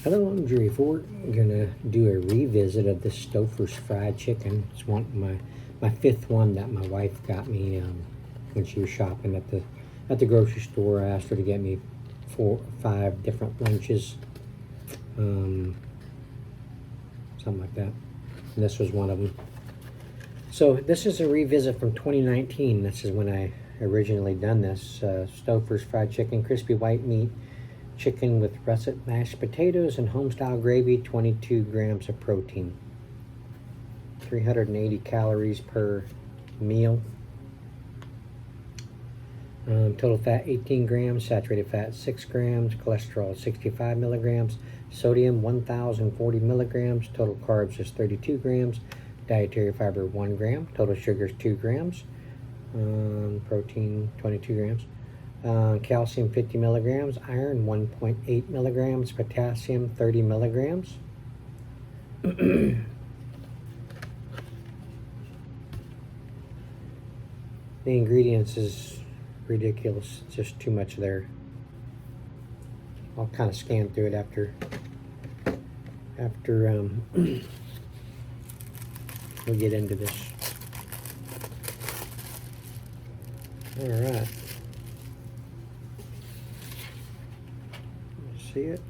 Hello, I'm Jerry Ford. I'm gonna do a revisit of this Stouffer's fried chicken. It's my fifth one that my wife got me when she was shopping at the grocery store. I asked her to get me 4 or 5 different lunches, something like that. And this was one of them. So this is a revisit from 2019. This is when I originally done this. Stouffer's fried chicken, crispy white meat, chicken with russet mashed potatoes and homestyle gravy, 22 grams of protein, 380 calories per meal. Total fat 18 grams, saturated fat 6 grams, cholesterol 65 milligrams, sodium 1040 milligrams, total carbs is 32 grams, dietary fiber 1 gram, total sugars 2 grams, protein 22 grams. Calcium 50 milligrams, iron 1.8 milligrams, potassium 30 milligrams. The ingredients is ridiculous, just too much there. I'll kind of scan through it after we get into this. All right. See it?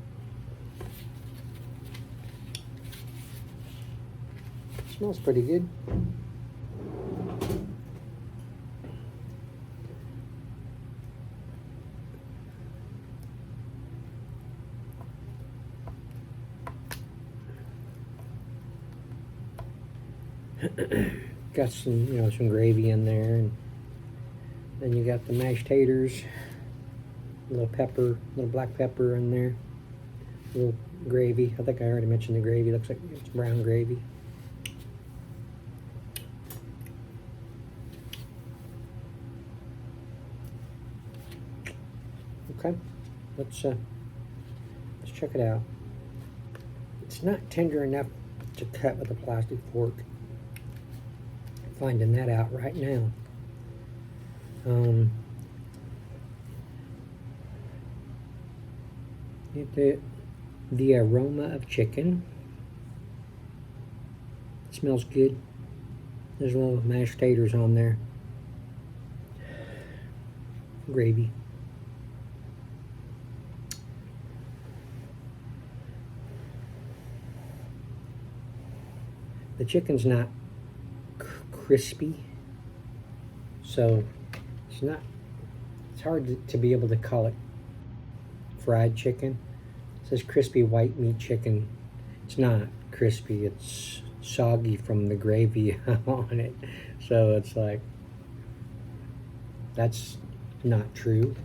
Smells pretty good. Got some gravy in there, and then you got the mashed taters, a little pepper, little black pepper in there, a little gravy. I think I already mentioned the gravy. Looks like it's brown gravy. Okay, let's check it out. It's not tender enough to cut with a plastic fork. Finding that out right now. The aroma of chicken. It smells good. There's a little mashed taters on there. Gravy. The chicken's not crispy, so it's hard to be able to call it fried chicken. It says crispy white meat chicken. It's not crispy, it's soggy from the gravy on it. So it's like, that's not true.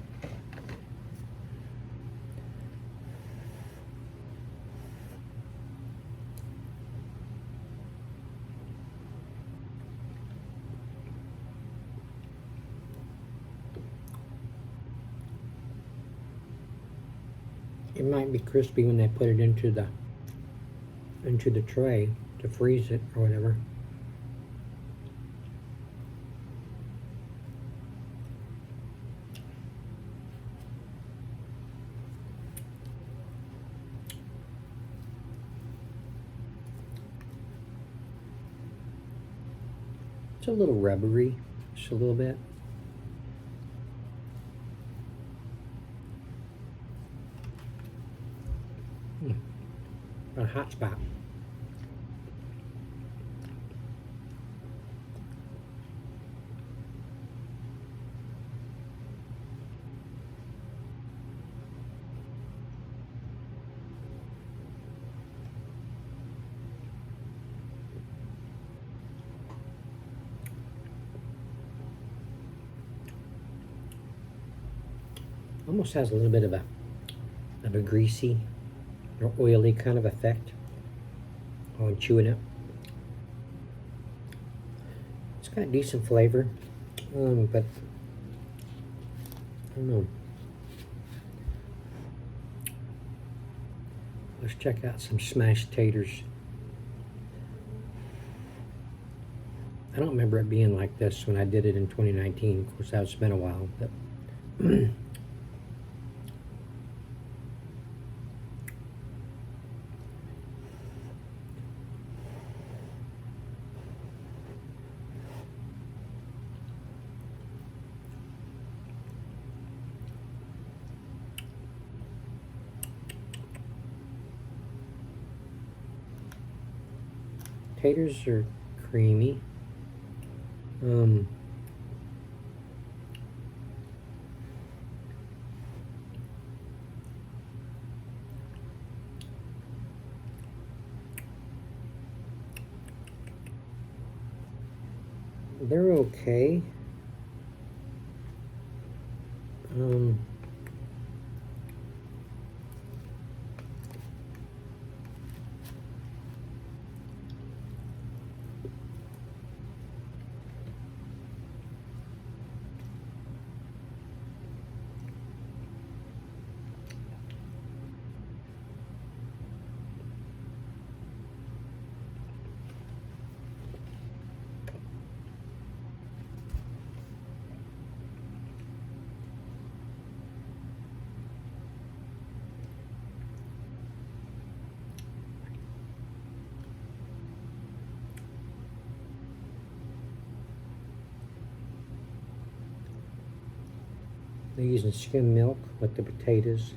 It might be crispy when they put it into the tray to freeze it or whatever. It's a little rubbery, just a little bit. A hot spot. Almost has a little bit of a greasy or oily kind of effect on chewing it. It's got decent flavor, but I don't know. Let's check out some smashed taters. I don't remember it being like this when I did it in 2019. Of course, that's been a while, but Taters are creamy. They're okay. They're using skim milk with the potatoes.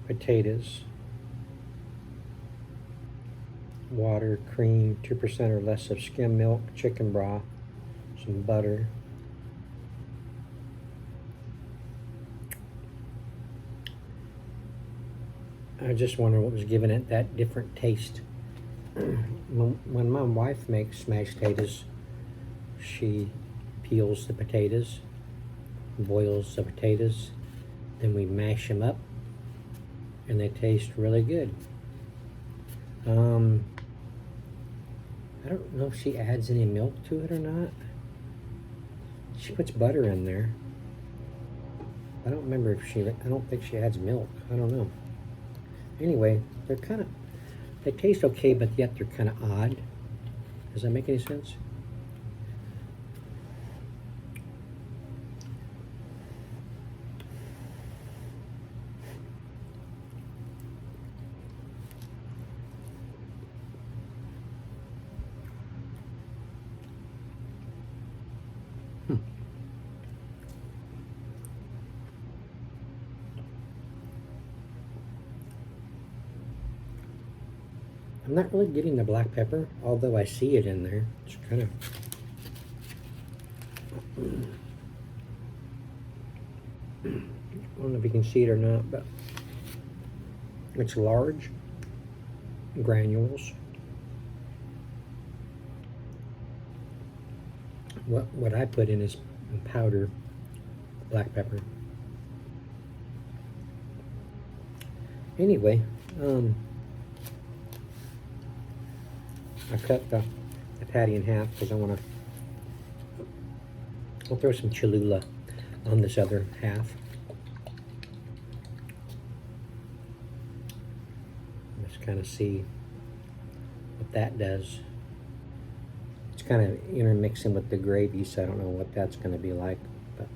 Potatoes, water, cream, 2% or less of skim milk, chicken broth, some butter. I just wonder what was giving it that different taste. When my wife makes mashed potatoes, she peels the potatoes, boils the potatoes, then we mash them up, and they taste really good. I don't know if she adds any milk to it or not. She puts butter in there. I don't remember if I don't think she adds milk. I don't know. Anyway, they taste okay, but yet they're kind of odd. Does that make any sense? I'm not really getting the black pepper, although I see it in there. It's kind of... I don't know if you can see it or not, but it's large granules. What I put in is powder black pepper. Anyway, I cut the patty in half because I'll throw some Cholula on this other half. Just kind of see what that does. It's kind of intermixing with the gravy, so I don't know what that's going to be like. But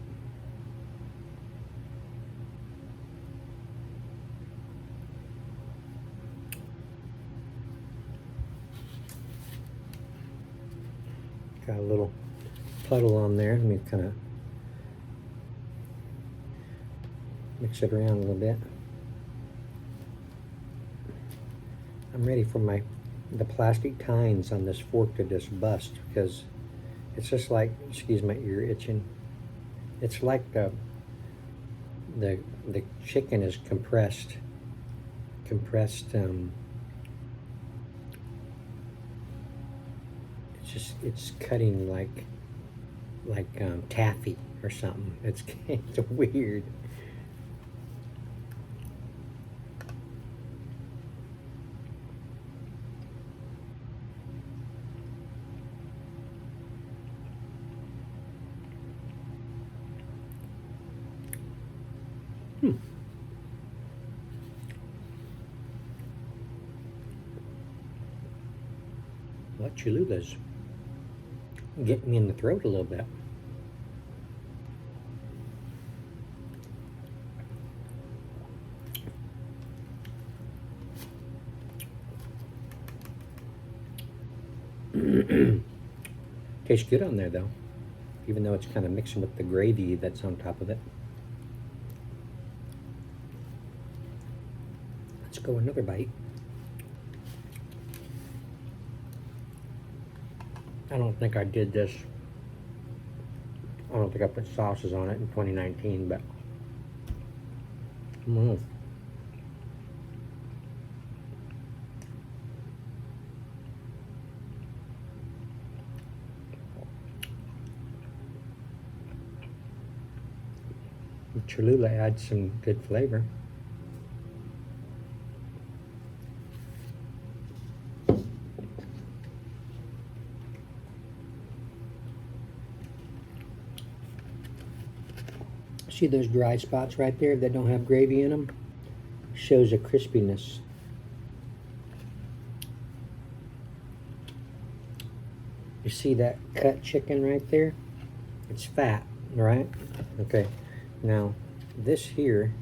got a little puddle on there. Let me kind of mix it around a little bit. I'm ready for the plastic tines on this fork to just bust, because it's just like, excuse my ear itching, it's like the chicken is compressed it's cutting like taffy or something. It's weird. Well, Cholula's getting me in the throat a little bit. Tastes good on there though. even though it's kind of mixing with the gravy that's on top of it. Let's go another bite. I don't think I did this. I don't think I put sauces on it in 2019, but Cholula adds some good flavor. See those dry spots right there that don't have gravy in them? Shows a crispiness. You see that cut chicken right there? It's fat, right? Okay. Now, this here,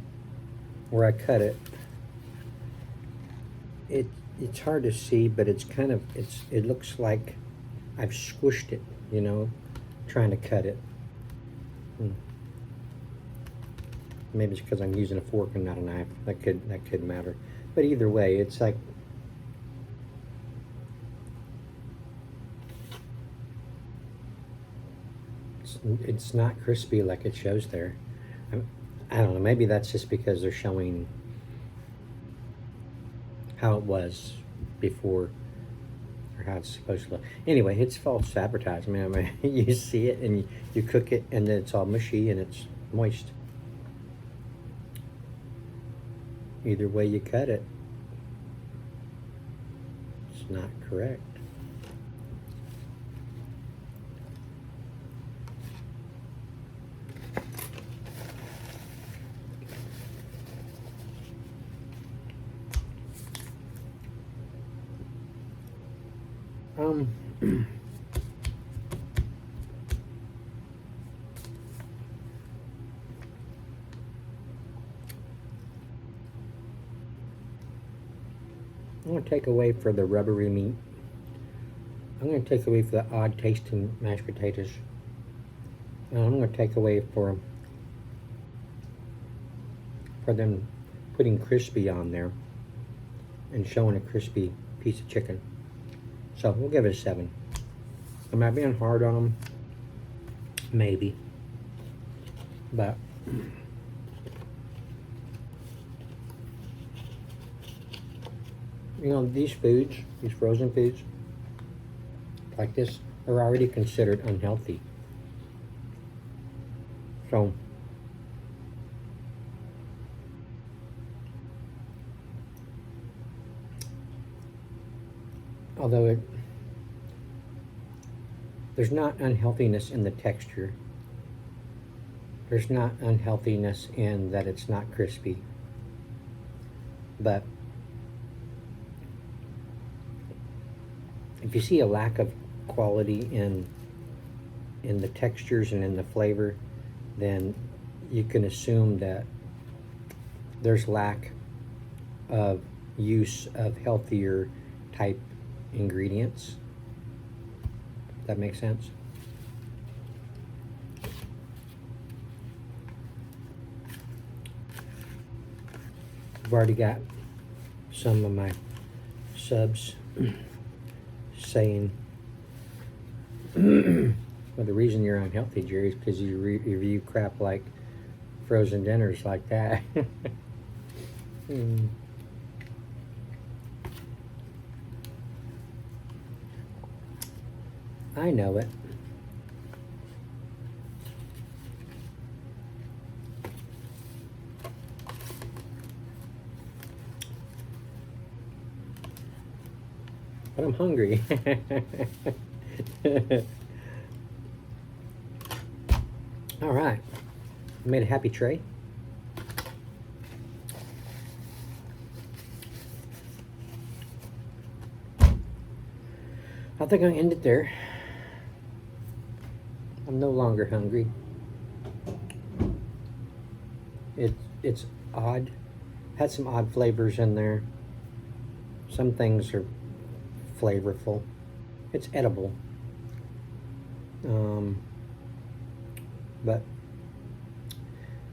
where I cut it, it's hard to see, but it's kind of, it looks like I've squished it, you know, trying to cut it. Maybe it's because I'm using a fork and not a knife. That could matter. But either way, it's like it's not crispy like it shows there. I don't know. Maybe that's just because they're showing how it was before, or how it's supposed to look. Anyway, it's false advertising. I mean, you see it and you cook it, and then it's all mushy and it's moist. Either way you cut it, it's not correct. I'm going to take away for the rubbery meat. I'm going to take away for the odd tasting mashed potatoes. And I'm going to take away for them putting crispy on there and showing a crispy piece of chicken. So we'll give it a 7. Am I being hard on them? Maybe. But you know, these foods, these frozen foods like this, are already considered unhealthy. So although there's not unhealthiness in the texture, there's not unhealthiness in that it's not crispy, but if you see a lack of quality in the textures and in the flavor, then you can assume that there's lack of use of healthier type ingredients. That makes sense? I've already got some of my subs saying, well, the reason you're unhealthy, Jerry, is because you review crap like frozen dinners like that. I know it. But I'm hungry. All right. I made a happy tray. I think I'll end it there. I'm no longer hungry. It's odd. Had some odd flavors in there. Some things are flavorful. It's edible. but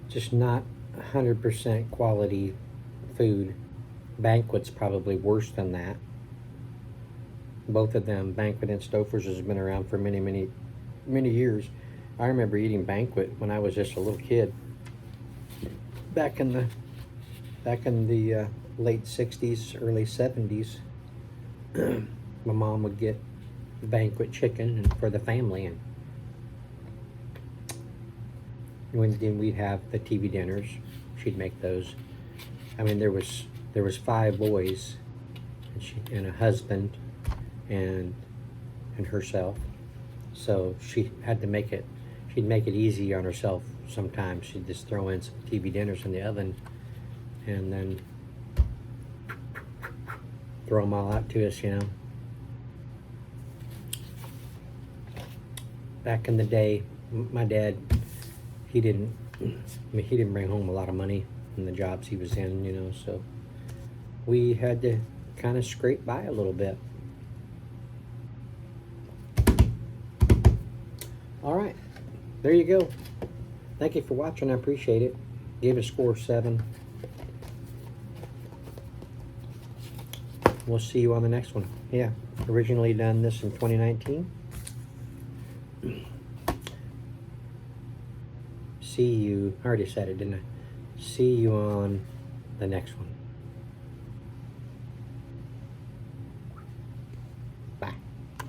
just not 100% quality food. Banquet's probably worse than that. Both of them, Banquet and Stouffer's, has been around for many, many, many years. I remember eating Banquet when I was just a little kid, back in the late 60s, early 70s. My mom would get Banquet chicken for the family, and when we'd have the TV dinners, she'd make those. I mean, there was 5 boys, and a husband, and herself. So she had to make it. She'd make it easy on herself. Sometimes she'd just throw in some TV dinners in the oven, and then throw them all out to us, you know. Back in the day, my dad, he didn't bring home a lot of money in the jobs he was in, you know, so we had to kind of scrape by a little bit. All right, there you go. Thank you for watching. I appreciate it. Gave it a score of 7. We'll see you on the next one. Yeah, originally done this in 2019. See you. I already said it, didn't I? See you on the next one.